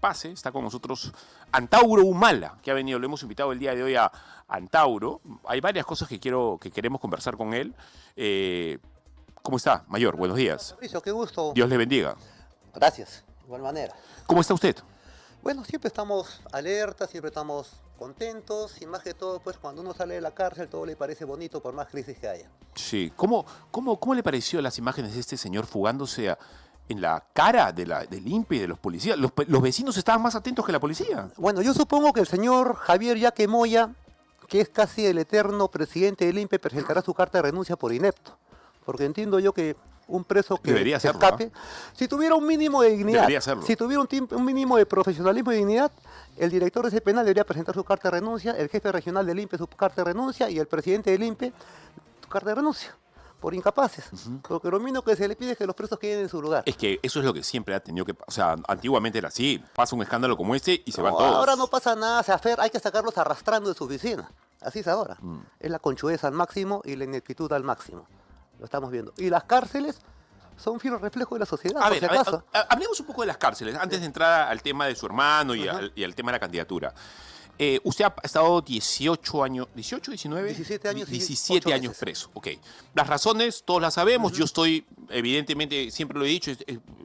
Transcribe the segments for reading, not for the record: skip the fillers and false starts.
pase. Está con nosotros Antauro Humala, que ha venido. Lo hemos invitado el día de hoy a Antauro. Hay varias cosas que queremos conversar con él. ¿Cómo está, mayor? Buenos días. Mauricio, qué gusto. Dios le bendiga. Gracias, de igual manera. ¿Cómo está usted? Bueno, siempre estamos alertas, siempre estamos contentos y más que todo, pues cuando uno sale de la cárcel todo le parece bonito por más crisis que haya. Sí. ¿Cómo le pareció las imágenes de este señor fugándose en la cara del INPE y de los policías? Los vecinos estaban más atentos que la policía. Bueno, yo supongo que el señor Javier Yaque Moya, que es casi el eterno presidente del INPE, presentará su carta de renuncia por inepto. Porque entiendo yo que un preso que Debería se hacerlo, escape, si tuviera un mínimo de dignidad, Debería hacerlo. si tuviera un mínimo de profesionalismo y dignidad, el director de ese penal debería presentar su carta de renuncia, el jefe regional del INPE su carta de renuncia y el presidente del INPE su carta de renuncia, por incapaces. Porque lo mínimo que se le pide es que los presos queden en su lugar. Es que eso es lo que siempre ha tenido que... O sea, antiguamente era así. Pasa un escándalo como este y se van todos. Ahora no pasa nada, hay que sacarlos arrastrando de su oficina. Así es ahora. Es la conchudez al máximo y la ineptitud al máximo. Lo estamos viendo. Y las cárceles son un fiel reflejo de la sociedad, por si acaso. Hablemos un poco de las cárceles, antes de entrar al tema de su hermano y al tema de la candidatura. Usted ha estado 18 años, 18, 19? 17 años y 17 años preso, ok. Las razones, todos las sabemos. Yo estoy, evidentemente, siempre lo he dicho,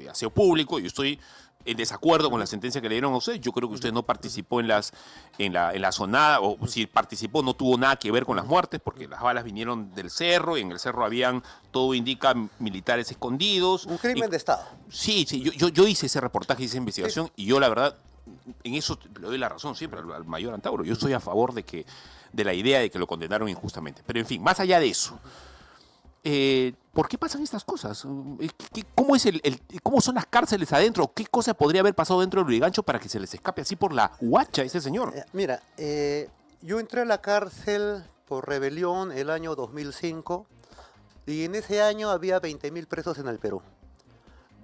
ha sido público, yo estoy en desacuerdo con la sentencia que le dieron a usted. Yo creo que usted no participó en la zonada, o si participó no tuvo nada que ver con las muertes, porque las balas vinieron del cerro, y en el cerro habían, todo indica, militares escondidos. Un crimen de Estado. Sí, yo hice ese reportaje, esa investigación, y yo la verdad, en eso le doy la razón siempre al mayor Antauro. Yo estoy a favor de la idea de que lo condenaron injustamente. Pero en fin, más allá de eso, ¿por qué pasan estas cosas? ¿Cómo son las cárceles adentro? ¿Qué cosa podría haber pasado dentro del Lurigancho para que se les escape así por la huacha a ese señor? Mira, yo entré a la cárcel por rebelión el año 2005 y en ese año había 20.000 presos en el Perú.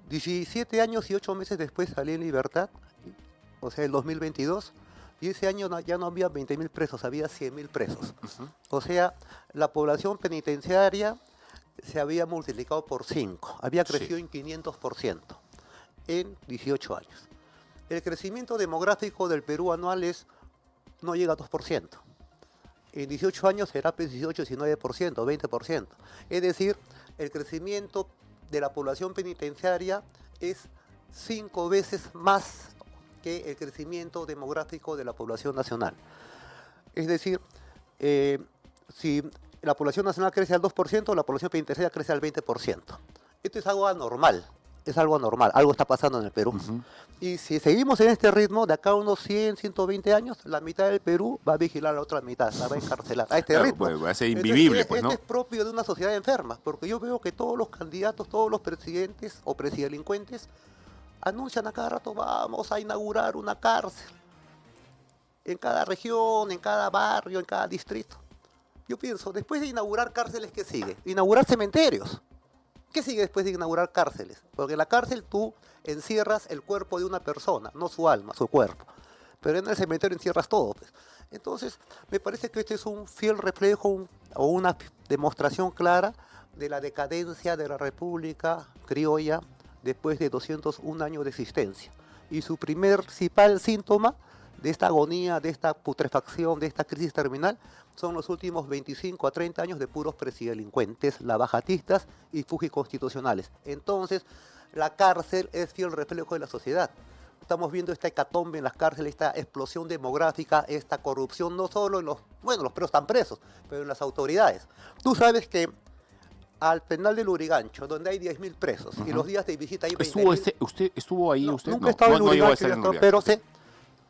17 años y 8 meses después salí en libertad, o sea, el 2022, y ese año ya no había 20.000 presos, había 100.000 presos. O sea, la población penitenciaria se había multiplicado por 5, había crecido en 500% en 18 años. El crecimiento demográfico del Perú anual no llega a 2%. En 18 años será 18, 19%, 20%. Es decir, el crecimiento de la población penitenciaria es 5 veces más que el crecimiento demográfico de la población nacional. Es decir, si la población nacional crece al 2%, la población penitenciaria crece al 20%. Esto es algo anormal, algo está pasando en el Perú. Y si seguimos en este ritmo, de acá a unos 100, 120 años, la mitad del Perú va a vigilar a la otra mitad, la va a encarcelar. A este ritmo. Pues, va a ser invivible, pues, ¿no? Esto es propio de una sociedad enferma, porque yo veo que todos los candidatos, todos los presidentes o presidelincuentes anuncian a cada rato, vamos a inaugurar una cárcel en cada región, en cada barrio, en cada distrito. Yo pienso, después de inaugurar cárceles, ¿qué sigue? Inaugurar cementerios. ¿Qué sigue después de inaugurar cárceles? Porque en la cárcel tú encierras el cuerpo de una persona, no su alma, su cuerpo. Pero en el cementerio encierras todo, pues. Entonces, me parece que este es un fiel reflejo o una demostración clara de la decadencia de la República Criolla después de 201 años de existencia. Y su principal síntoma de esta agonía, de esta putrefacción, de esta crisis terminal, son los últimos 25 a 30 años de puros presidelincuentes, lavajatistas y fujiconstitucionales. Entonces, la cárcel es fiel reflejo de la sociedad. Estamos viendo esta hecatombe en las cárceles, esta explosión demográfica, esta corrupción, no solo en los presos están presos, pero en las autoridades. Tú sabes que al penal del Lurigancho, donde hay 10.000 presos, y los días de visita hay 20.000. ¿Usted estuvo ahí? No, ¿Usted? nunca he estado en Lurigancho, Lurigancho. pero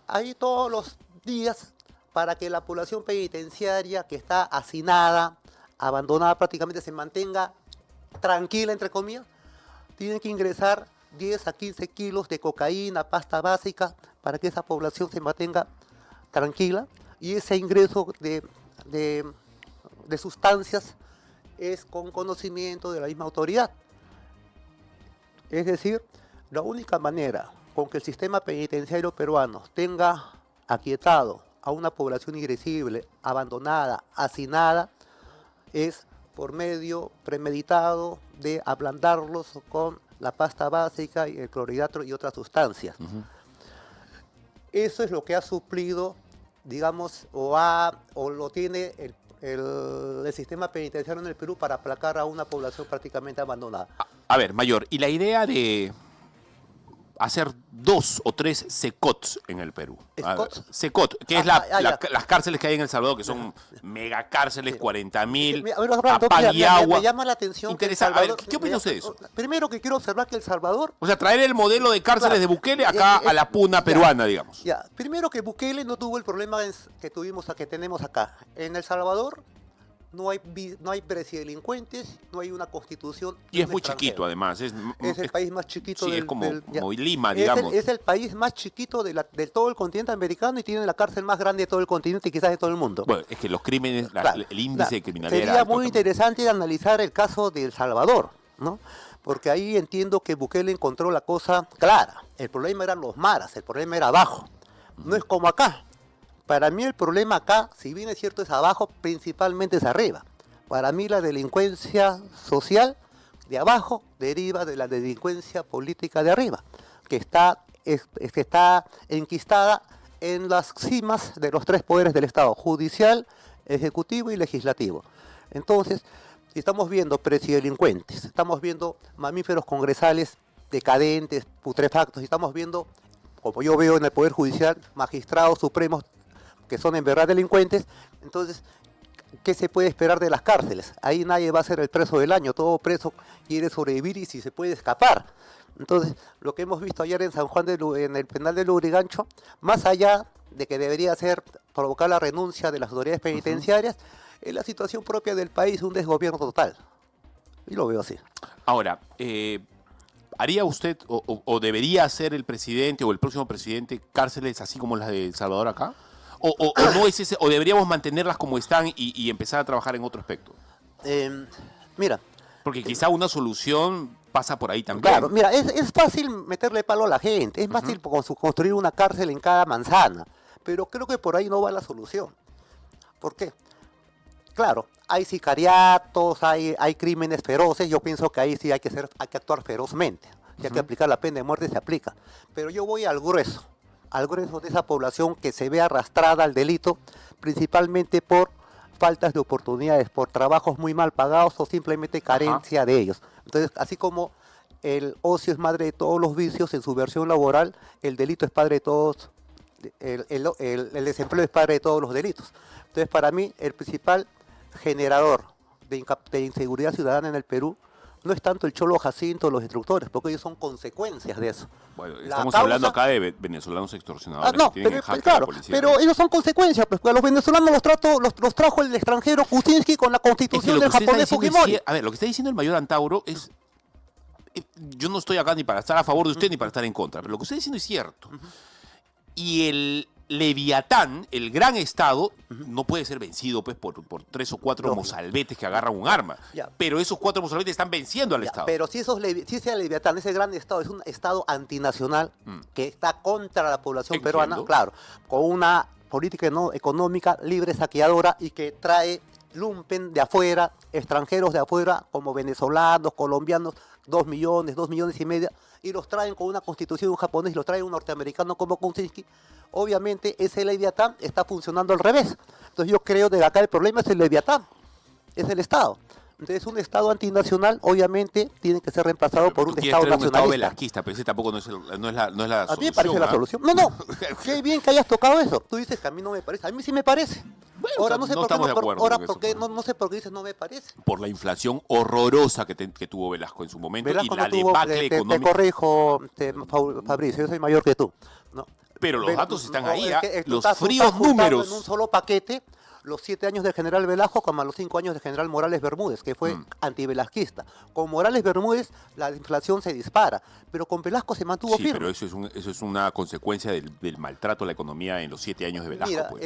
ahí todos los días, para que la población penitenciaria que está hacinada, abandonada prácticamente, se mantenga tranquila, entre comillas, tienen que ingresar 10 a 15 kilos de cocaína, pasta básica, para que esa población se mantenga tranquila, y ese ingreso de sustancias es con conocimiento de la misma autoridad. Es decir, la única manera con que el sistema penitenciario peruano tenga aquietado a una población irascible, abandonada, hacinada, es por medio premeditado de ablandarlos con la pasta básica y el clorhidrato y otras sustancias. Eso es lo que ha suplido, digamos, o lo tiene el sistema penitenciario en el Perú para aplacar a una población prácticamente abandonada. A ver, Mayor, y la idea de hacer 2 o 3 SECOTs en el Perú. ¿SECOTs? SECOT, que es las cárceles que hay en El Salvador, que son mega cárceles, 40.000, pan y agua. Me llama la atención que El Interesante. A ver, Salvador... ¿qué opina usted de eso? Primero que quiero observar que El Salvador... O sea, traer el modelo de cárceles de Bukele acá a la puna peruana, digamos. Ya, primero que Bukele no tuvo el problema que tenemos acá. En El Salvador no hay presidelincuentes, no hay una constitución. Y es muy chiquito, además. Es el país más chiquito sí, del... es como Lima, digamos. Es el país más chiquito de todo el continente americano y tiene la cárcel más grande de todo el continente y quizás de todo el mundo. Bueno, es que los crímenes, el índice de criminalidad sería era alto muy también. interesante analizar el caso de El Salvador, ¿no? Porque ahí entiendo que Bukele encontró la cosa clara. El problema eran los maras, el problema era abajo. No es como acá. Para mí el problema acá, si bien es cierto es abajo, principalmente es arriba. Para mí la delincuencia social de abajo deriva de la delincuencia política de arriba, que está enquistada en las cimas de los 3 poderes del Estado, judicial, ejecutivo y legislativo. Entonces, estamos viendo presidelincuentes, estamos viendo mamíferos congresales decadentes, putrefactos, y estamos viendo, como yo veo en el Poder Judicial, magistrados supremos que son en verdad delincuentes. Entonces, ¿qué se puede esperar de las cárceles? Ahí nadie va a ser el preso del año, todo preso quiere sobrevivir y si se puede escapar. Entonces, lo que hemos visto ayer en San Juan, en el penal de Lurigancho, más allá de que debería ser provocar la renuncia de las autoridades penitenciarias, es la situación propia del país, un desgobierno total. Y lo veo así. Ahora, ¿haría usted o debería hacer el presidente o el próximo presidente cárceles así como las de El Salvador acá? ¿O no es ese, o deberíamos mantenerlas como están y empezar a trabajar en otro aspecto? Mira. Porque quizá una solución pasa por ahí también. Claro, mira, es fácil meterle palo a la gente, es fácil construir una cárcel en cada manzana, pero creo que por ahí no va la solución. ¿Por qué? Claro, hay sicariatos, hay crímenes feroces, yo pienso que ahí sí hay que actuar ferozmente, y hay que aplicar la pena de muerte, se aplica. Pero yo voy al grueso de esa población que se ve arrastrada al delito, principalmente por faltas de oportunidades, por trabajos muy mal pagados o simplemente carencia de ellos. Entonces, así como el ocio es madre de todos los vicios en su versión laboral, el delito es padre de todos, el desempleo es padre de todos los delitos. Entonces, para mí, el principal generador de inseguridad ciudadana en el Perú no es tanto el Cholo Jacinto o los instructores, porque ellos son consecuencias de eso. Bueno, estamos hablando acá de venezolanos extorsionadores. No, que tienen hack claro, a la policía, pero ellos son consecuencias, pues a los venezolanos los trajo el extranjero Kuczynski con la constitución del japonés Fujimori. A ver, lo que está diciendo el mayor Antauro es... Yo no estoy acá ni para estar a favor de usted ni para estar en contra, pero lo que usted está diciendo es cierto. Y el Leviatán, el gran Estado, no puede ser vencido pues por 3 o 4 mozalbetes que agarran un arma. Ya. Pero esos 4 mozalbetes están venciendo al Estado. Pero si ese Leviatán, ese gran Estado, es un Estado antinacional que está contra la población peruana, claro, con una política económica libre saqueadora y que trae lumpen de afuera, extranjeros de afuera, como venezolanos, colombianos, 2 millones y medio, y los traen con una constitución de un japonés y los trae un norteamericano como Kuczynski. Obviamente ese Leviatán está funcionando al revés. Entonces yo creo que acá el problema es el Leviatán, es el Estado. Entonces un Estado antinacional obviamente tiene que ser reemplazado por un Estado nacionalista. Un Estado velasquista, pero ese tampoco no es la solución. A mí me parece la solución. No, qué bien que hayas tocado eso. Tú dices que a mí no me parece, a mí sí me parece. Bueno, ahora no estamos de acuerdo ahora con eso, porque no sé por qué dices no me parece. Por la inflación horrorosa que tuvo Velasco en su momento Velasco y la no tuvo, debacle económica. Te corrijo, Fabricio, yo soy mayor que tú. ¿No? Pero los datos están ahí, los tú fríos estás juntando números. en un solo paquete los 7 años del general Velasco como los 5 años del general Morales Bermúdez, que fue antivelasquista. Con Morales Bermúdez la inflación se dispara, pero con Velasco se mantuvo firme. Pero eso es una consecuencia del maltrato a la economía en los 7 años de Velasco.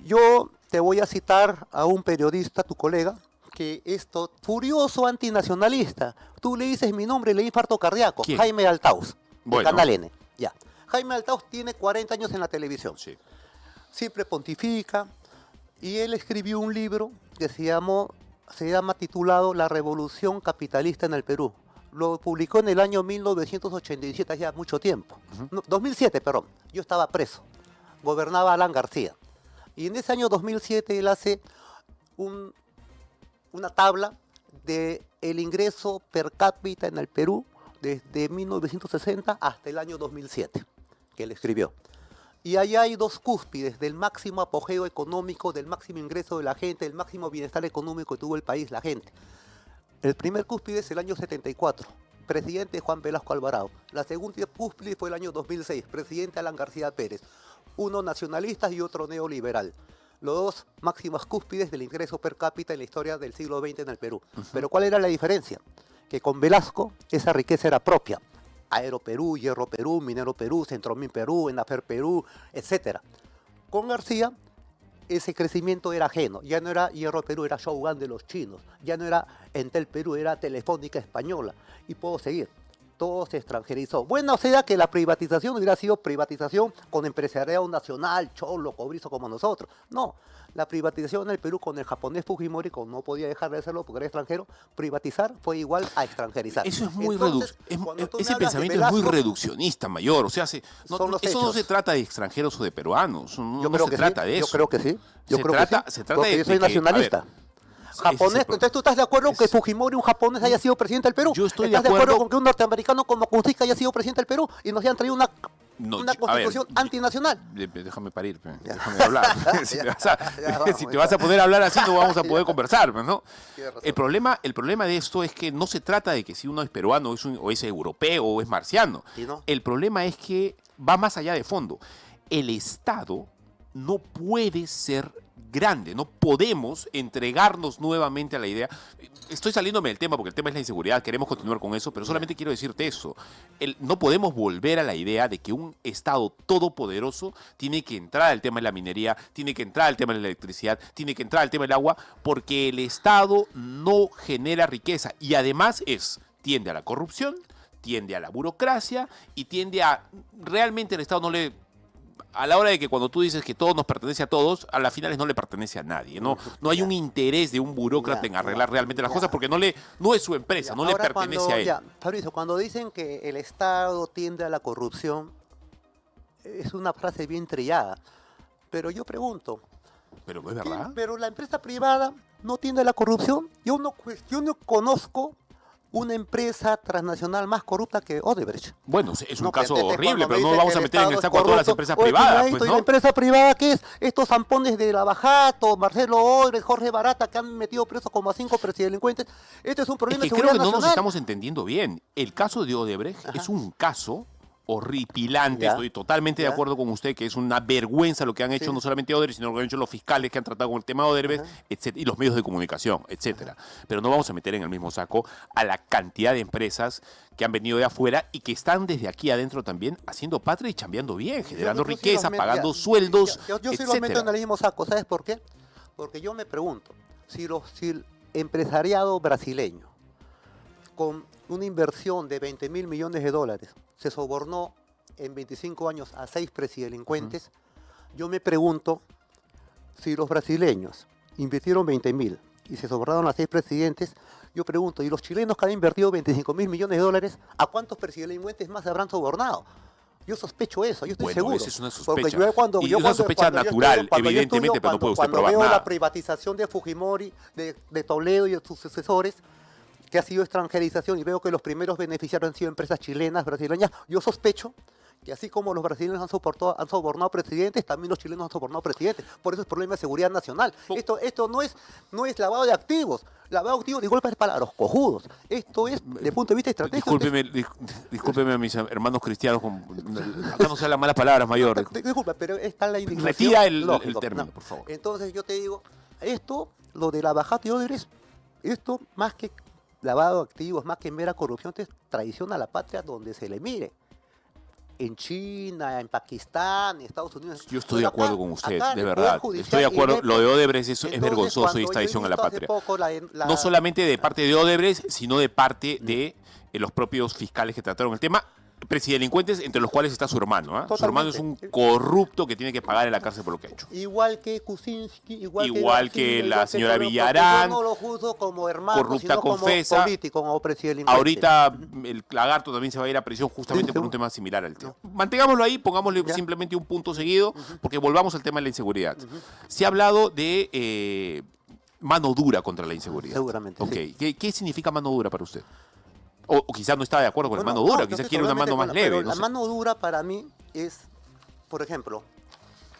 Yo te voy a citar a un periodista, tu colega, que es furioso antinacionalista. Tú le dices mi nombre y le infarto cardíaco. ¿Quién? Jaime Altaus, de Canal N. Ya. Jaime Altaus tiene 40 años en la televisión. Sí. Siempre pontifica. Y él escribió un libro que se llama titulado La Revolución Capitalista en el Perú. lo publicó en el año 1987, hacía mucho tiempo. No, 2007, perdón. Yo estaba preso. Gobernaba Alan García. Y en ese año 2007 él hace una tabla de el ingreso per cápita en el Perú desde 1960 hasta el año 2007, que él escribió. Y allá hay dos cúspides del máximo apogeo económico, del máximo ingreso de la gente, del máximo bienestar económico que tuvo el país, la gente. El primer cúspide es el año 74, presidente Juan Velasco Alvarado. La segunda cúspide fue el año 2006, presidente Alan García Pérez. Uno nacionalista y otro neoliberal. Los dos máximas cúspides del ingreso per cápita en la historia del siglo XX en el Perú. Pero ¿cuál era la diferencia? Que con Velasco esa riqueza era propia. Aeroperú, Hierro Perú, Minero Perú, Centromin Perú, Enafer Perú, etc. Con García ese crecimiento era ajeno. Ya no era Hierro Perú, era Shogun de los chinos. Ya no era Entel Perú, era Telefónica Española. Y puedo seguir. Todo se extranjerizó. Bueno, o sea que la privatización hubiera sido privatización con empresariado nacional, cholo, cobrizo como nosotros. No, la privatización en el Perú con el japonés Fujimori, como no podía dejar de hacerlo porque era extranjero, privatizar fue igual a extranjerizar. Eso es muy ese pensamiento es muy reduccionista, mayor. O sea, eso no se trata de extranjeros o de peruanos. No se trata de eso. Yo creo que sí. Se trata porque yo soy nacionalista. Japonés, entonces tú estás de acuerdo que Fujimori, un japonés, haya sido presidente del Perú. Yo estoy ¿Estás de acuerdo con que un norteamericano como Kuczynski haya sido presidente del Perú y nos hayan traído una constitución antinacional? Déjame parir, déjame hablar. Si te vas a poder hablar así, no vamos a poder conversar, ¿no? El problema de esto es que no se trata de que si uno es peruano o es europeo o es marciano. ¿Sí, no? El problema es que va más allá de fondo. El Estado no puede ser grande, no podemos entregarnos nuevamente a la idea. Estoy saliéndome del tema porque el tema es la inseguridad, queremos continuar con eso, pero solamente quiero decirte eso. No podemos volver a la idea de que un Estado todopoderoso tiene que entrar al tema de la minería, tiene que entrar al tema de la electricidad, tiene que entrar al tema del agua, porque el Estado no genera riqueza y además tiende a la corrupción, tiende a la burocracia y tiende a... Realmente el Estado no le... A la hora de que cuando tú dices que todo nos pertenece a todos, a las finales no le pertenece a nadie. No hay un interés de un burócrata en arreglar realmente las cosas porque no es su empresa, no le pertenece a él. Fabricio, cuando dicen que el Estado tiende a la corrupción, es una frase bien trillada. Pero yo pregunto, ¿pero no es verdad? ¿Pero la empresa privada no tiende a la corrupción? Yo no conozco una empresa transnacional más corrupta que Odebrecht. Bueno, es un caso horrible, pero no vamos a meter en el saco a todas las empresas privadas. Pues, ¿no? ¿Y la empresa privada qué es? Estos zampones de Lavajato, Marcelo Odebrecht, Jorge Barata, que han metido presos como a 5 presidelincuentes. Este es un problema de seguridad nacional. Creo que no nos estamos entendiendo bien. El caso de Odebrecht es un caso horripilante. Estoy totalmente de acuerdo con usted que es una vergüenza lo que han hecho no solamente Odebrecht, sino lo que han hecho los fiscales que han tratado con el tema de Odebrecht, y los medios de comunicación, etcétera. Pero no vamos a meter en el mismo saco a la cantidad de empresas que han venido de afuera y que están desde aquí adentro también haciendo patria y chambeando bien, generando riqueza, pagando sueldos, yo sí los meto en el mismo saco. ¿Sabes por qué? Porque yo me pregunto, si el empresariado brasileño con una inversión de 20.000 millones de dólares se sobornó en 25 años a 6 presidelincuentes, yo me pregunto si los brasileños invirtieron 20.000 y se sobornaron a 6 presidentes, yo pregunto, ¿y los chilenos que han invertido 25.000 millones de dólares, a cuántos presidelincuentes más se habrán sobornado? Yo sospecho eso, yo estoy seguro. Esa es una sospecha. Porque es una sospecha natural, evidentemente, pero no puede usted probar nada. Cuando veo la privatización de Fujimori, de Toledo y de sus sucesores, que ha sido extranjerización, y veo que los primeros beneficiarios han sido empresas chilenas, brasileñas, yo sospecho que así como los brasileños han sobornado presidentes, también los chilenos han sobornado presidentes. Por eso es problema de seguridad nacional. Esto no es lavado de activos. Lavado de activos, disculpa, es para los cojudos. Esto es, de punto de vista estratégico. Discúlpeme a mis hermanos cristianos. Acá no se hablan malas palabras, mayor. Disculpa, pero está la indignación. Retira el término, por favor. Entonces yo te digo, lo de la bajada de Odebrecht, esto más que lavado de activos, más que mera corrupción, es traición a la patria donde se le mire. En China, en Pakistán, en Estados Unidos. Yo estoy de acuerdo con usted, de verdad. Estoy de acuerdo. Lo de Odebrecht es vergonzoso y es traición a la patria. No solamente de parte de Odebrecht, sino de parte de los propios fiscales que trataron el tema. Presidelincuentes entre los cuales está su hermano. ¿Ah? Su hermano es un Totalmente. corrupto que tiene que pagar en la cárcel por lo que ha hecho. Igual que Kuczynski, Igual García, que la igual señora Toledo, porque Villarán, yo no lo juzgo como hermano, corrupta sino confesa. como político, como presidelincuente. Ahorita el lagarto también se va a ir a prisión justamente Sí, por un seguro. tema similar al tema. Mantengámoslo ahí, pongámosle Ya. simplemente un punto seguido, porque volvamos al tema de la inseguridad. Se ha hablado de mano dura contra la inseguridad. Seguramente, Ok. sí. ¿Qué significa mano dura para usted? O quizás no está de acuerdo con la Bueno, mano dura, no, quizás yo quiere una mano más totalmente, leve. pero No la sé. mano dura para mí es, por ejemplo,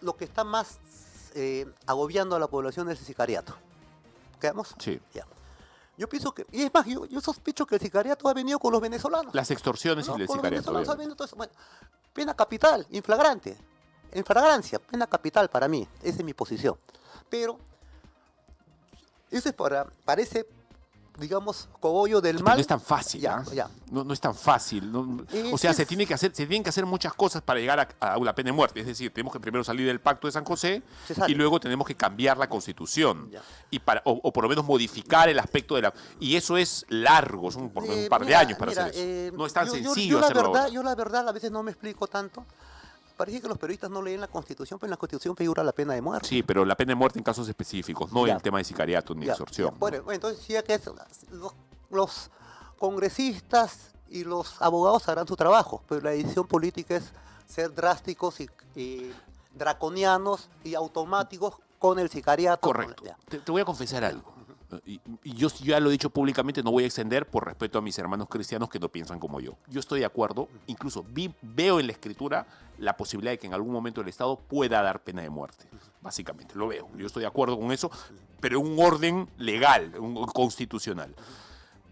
lo que está más agobiando a la población es el sicariato. ¿Quedamos? Sí. Ya. Yo pienso que, y es más, yo sospecho que el sicariato ha venido con los venezolanos. Las extorsiones ¿no? y el Con los sicariato. venezolanos ha obviamente. venido todo eso. Bueno, pena capital, inflagrante. En flagrancia, pena capital para mí. Esa es mi posición. Pero, eso es parece, digamos, cogollo del Pero mal. no es tan fácil, Ya, ¿ah? ya. No es tan fácil. O sea, se tienen que hacer muchas cosas para llegar a la pena de muerte. Es decir, tenemos que primero salir del Pacto de San José Se sale. y luego tenemos que cambiar la Constitución. Ya. O por lo menos modificar el aspecto de la... Y eso es largo, son por un par de Mira, años para mira, hacer eso. No es tan yo sencillo la hacerlo verdad, ahora. yo la verdad a veces no me explico tanto. Parece que los periodistas no leen la Constitución, pero en la Constitución figura la pena de muerte. Sí, pero la pena de muerte en casos específicos, no Ya. en el tema de sicariato ni Ya, extorsión. ya. Bueno, entonces ya que los congresistas y los abogados harán su trabajo, pero la decisión política es ser drásticos y draconianos y automáticos con el sicariato. Correcto. Ya. Te voy a confesar algo. Y yo ya lo he dicho públicamente, no voy a extender por respeto a mis hermanos cristianos que no piensan como yo. Yo estoy de acuerdo, incluso veo en la escritura la posibilidad de que en algún momento el Estado pueda dar pena de muerte. Básicamente, lo veo. Yo estoy de acuerdo con eso, pero en un orden legal, constitucional.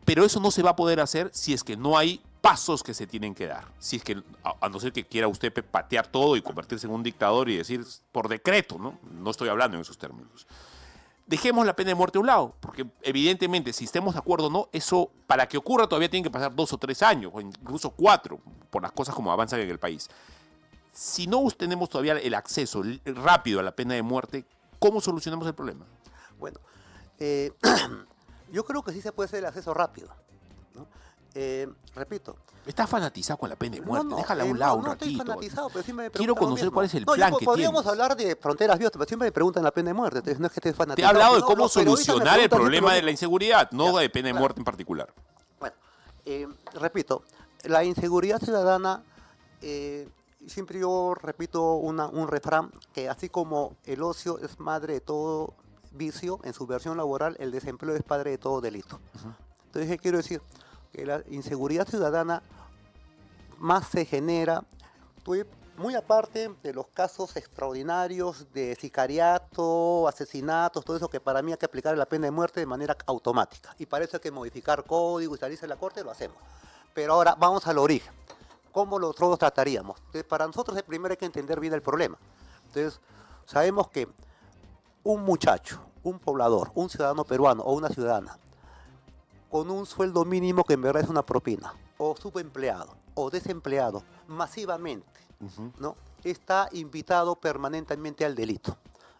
Pero eso no se va a poder hacer si es que no hay pasos que se tienen que dar. Si es que, a no ser que quiera usted patear todo y convertirse en un dictador y decir por decreto, ¿no? No estoy hablando en esos términos. Dejemos la pena de muerte a un lado, porque evidentemente si estemos de acuerdo o no, eso para que ocurra todavía tienen que pasar 2 o 3 años, o incluso 4, por las cosas como avanzan en el país. Si no tenemos todavía el acceso rápido a la pena de muerte, ¿cómo solucionamos el problema? Bueno, yo creo que sí se puede hacer el acceso rápido, ¿no? Repito. Estás fanatizado con la pena de muerte, déjala a un no, lado un no estoy ratito. fanatizado, pero siempre me Quiero preguntan lo conocer mismo. cuál es el No, plan que podríamos tienes. hablar de fronteras abiertas, pero siempre me preguntan la pena de muerte, entonces no es que esté Te fanatizado. he hablado de sino cómo los periodistas me solucionar el preguntan siempre problema lo de la mismo. inseguridad, no Ya, de pena de claro. muerte en particular. Bueno, repito, la inseguridad ciudadana, siempre yo repito un refrán, que así como el ocio es madre de todo vicio, en su versión laboral, el desempleo es padre de todo delito. Entonces, ¿qué quiero decir? Que la inseguridad ciudadana más se genera, muy aparte de los casos extraordinarios de sicariato, asesinatos, todo eso que para mí hay que aplicar la pena de muerte de manera automática. Y para eso hay que modificar código y salirse de la corte, lo hacemos. Pero ahora vamos al origen. ¿Cómo nosotros trataríamos? Entonces, para nosotros primero hay que entender bien el problema. Entonces, sabemos que un muchacho, un poblador, un ciudadano peruano o una ciudadana, con un sueldo mínimo que en verdad es una propina, o subempleado, o desempleado, masivamente, ¿no? Está invitado permanentemente al delito.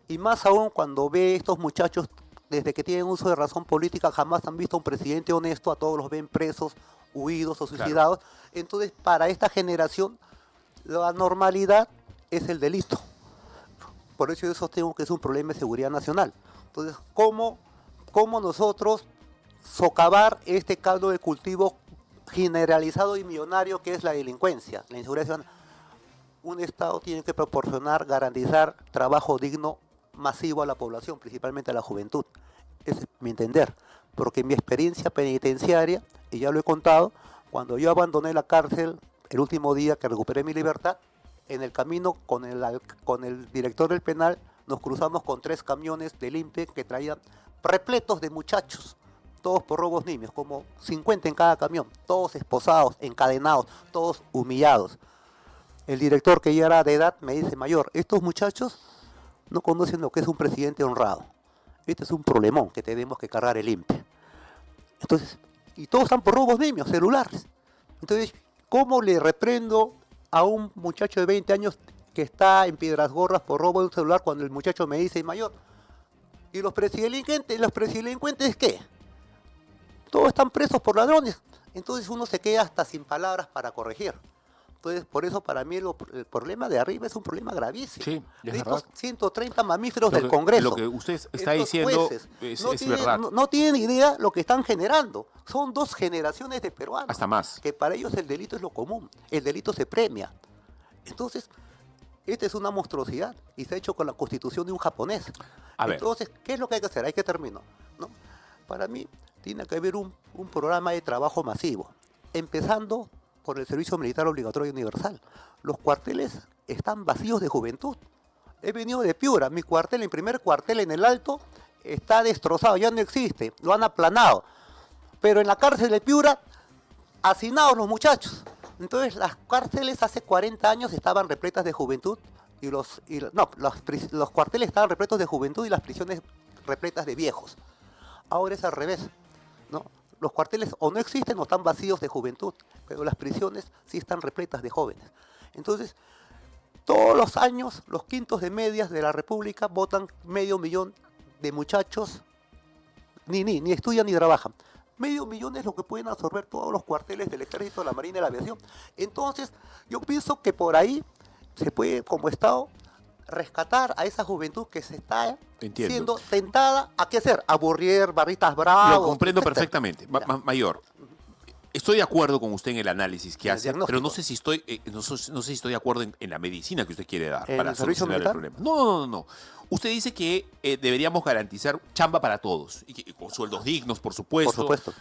Y más aún cuando ve estos muchachos, desde que tienen uso de razón política, jamás han visto a un presidente honesto, a todos los ven presos, huidos o suicidados. Claro. Entonces, para esta generación, la normalidad es el delito. Por eso yo sostengo que es un problema de seguridad nacional. Entonces, ¿cómo nosotros socavar este caldo de cultivo generalizado y millonario que es la delincuencia, la inseguridad ciudadana? Un Estado tiene que proporcionar, garantizar trabajo digno masivo a la población, principalmente a la juventud. Ese es mi entender, porque en mi experiencia penitenciaria, y ya lo he contado, cuando yo abandoné la cárcel el último día que recuperé mi libertad, en el camino con el director del penal nos cruzamos con 3 camiones del INPE que traían repletos de muchachos, todos por robos nimios, como 50 en cada camión, todos esposados, encadenados, todos humillados. El director, que ya era de edad, me dice: mayor, estos muchachos no conocen lo que es un presidente honrado. Este es un problemón que tenemos que cargar el INPE. Entonces, y todos están por robos nimios, celulares. Entonces, ¿cómo le reprendo a un muchacho de 20 años que está en Piedras Gordas por robo de un celular cuando el muchacho me dice: mayor, ¿y los presidelincuentes qué? Todos están presos por ladrones. Entonces uno se queda hasta sin palabras para corregir. Entonces, por eso para mí el problema de arriba es un problema gravísimo. Sí, es De verdad. estos 130 mamíferos del que- Congreso. lo que usted está estos diciendo jueces es verdad. no tienen idea lo que están generando. Son 2 generaciones de peruanos. Hasta más. Que para ellos el delito es lo común. El delito se premia. Entonces, esta es una monstruosidad y se ha hecho con la constitución de un japonés. A ver. Entonces, ¿qué es lo que hay que hacer? Hay que terminar, ¿no? Para mí, tiene que haber un programa de trabajo masivo, empezando por el servicio militar obligatorio universal. Los cuarteles están vacíos de juventud. He venido de Piura, mi cuartel, el primer cuartel en el Alto, está destrozado, ya no existe, lo han aplanado. Pero en la cárcel de Piura, hacinados los muchachos. Entonces las cárceles hace 40 años estaban repletas de juventud los cuarteles estaban repletos de juventud y las prisiones repletas de viejos. Ahora es al revés, ¿no? Los cuarteles o no existen o están vacíos de juventud, pero las prisiones sí están repletas de jóvenes. Entonces, todos los años los quintos de medias de la República votan 500.000 de muchachos, ni estudian ni trabajan. 500.000 es lo que pueden absorber todos los cuarteles del Ejército, la Marina y la Aviación. Entonces, yo pienso que por ahí se puede, como Estado, rescatar a esa juventud que se está Entiendo. siendo tentada a qué hacer, aburrir, barritas bravas. Lo comprendo etcétera. perfectamente. Ya. Mayor, estoy de acuerdo con usted en el análisis que En el hace, pero diagnóstico. no sé si estoy, no sé si estoy de acuerdo en la medicina que usted quiere dar ¿En para el servicio solucionar el militar? problema. No. Usted dice que deberíamos garantizar chamba para todos, y con sueldos dignos, por supuesto. Por supuesto.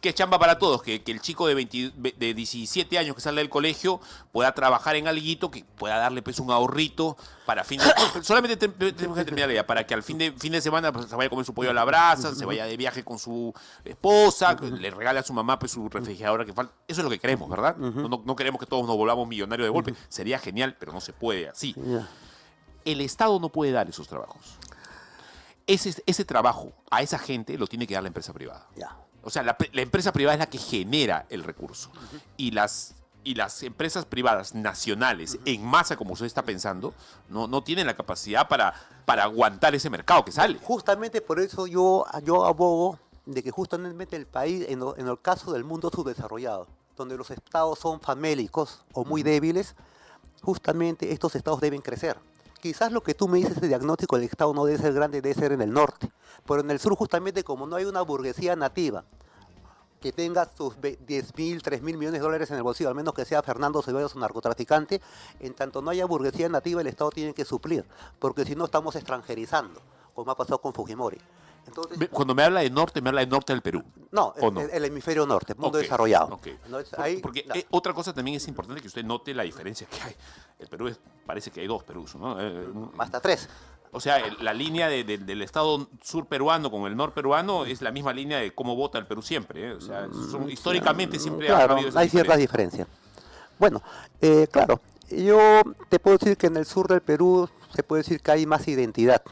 ¿Qué es chamba para todos? Que el chico de 17 años que sale del colegio pueda trabajar en alguito, que pueda darle pues un ahorrito para fin de... Solamente tenemos que terminar la idea, para que al fin de semana pues, se vaya a comer su pollo a la brasa, se vaya de viaje con su esposa, le regale a su mamá pues su refrigeradora que falta. Eso es lo que queremos, ¿verdad? No queremos que todos nos volvamos millonarios de golpe. Sería genial, pero no se puede así. Ya. El Estado no puede dar esos trabajos. Ese trabajo a esa gente lo tiene que dar la empresa privada. Ya. O sea, la empresa privada es la que genera el recurso. Y las empresas privadas nacionales, en masa, como usted está pensando, no tienen la capacidad para aguantar ese mercado que sale. Justamente por eso yo abogo de que justamente el país, en el caso del mundo subdesarrollado, donde los estados son famélicos o muy débiles, justamente estos estados deben crecer. Quizás lo que tú me dices de diagnóstico del estado no debe ser grande, debe ser en el norte, pero en el sur justamente como no hay una burguesía nativa que tenga sus 10.000, 3.000 millones de dólares en el bolsillo, al menos que sea Fernando Ceballos, un narcotraficante, en tanto no haya burguesía nativa, el Estado tiene que suplir, porque si no estamos extranjerizando, como ha pasado con Fujimori. Entonces, Cuando me habla de norte del Perú. no, ¿O no? el hemisferio norte, mundo Ok, desarrollado. ok. Entonces, Porque no. otra cosa también es importante que usted note la diferencia que hay. El Perú parece que hay dos Perús, ¿no? Hasta 3. O sea, la línea del Estado sur peruano con el norte peruano es la misma línea de cómo vota el Perú siempre. O sea, históricamente siempre ha Claro, habido esa hay ciertas diferencia. diferencias. Bueno, claro, yo te puedo decir que en el sur del Perú se puede decir que hay más identidad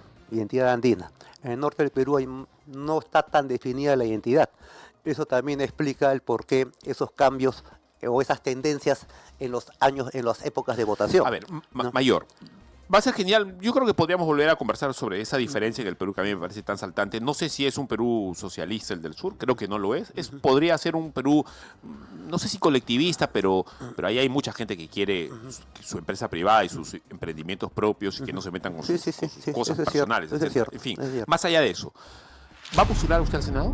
andina. En el norte del Perú no está tan definida la identidad. Eso también explica el por qué esos cambios o esas tendencias en las épocas de votación. A ver, ¿no? Mayor, va a ser genial. Yo creo que podríamos volver a conversar sobre esa diferencia en el Perú que a mí me parece tan saltante. No sé si es un Perú socialista el del sur, creo que no lo es. Podría ser un Perú, no sé si colectivista, pero ahí hay mucha gente que quiere su empresa privada y sus emprendimientos propios y que no se metan con Sí, sus sí, cosas eso es cierto, personales. eso es etcétera. cierto, En fin, eso es cierto. más allá de eso, ¿va a postular usted al Senado?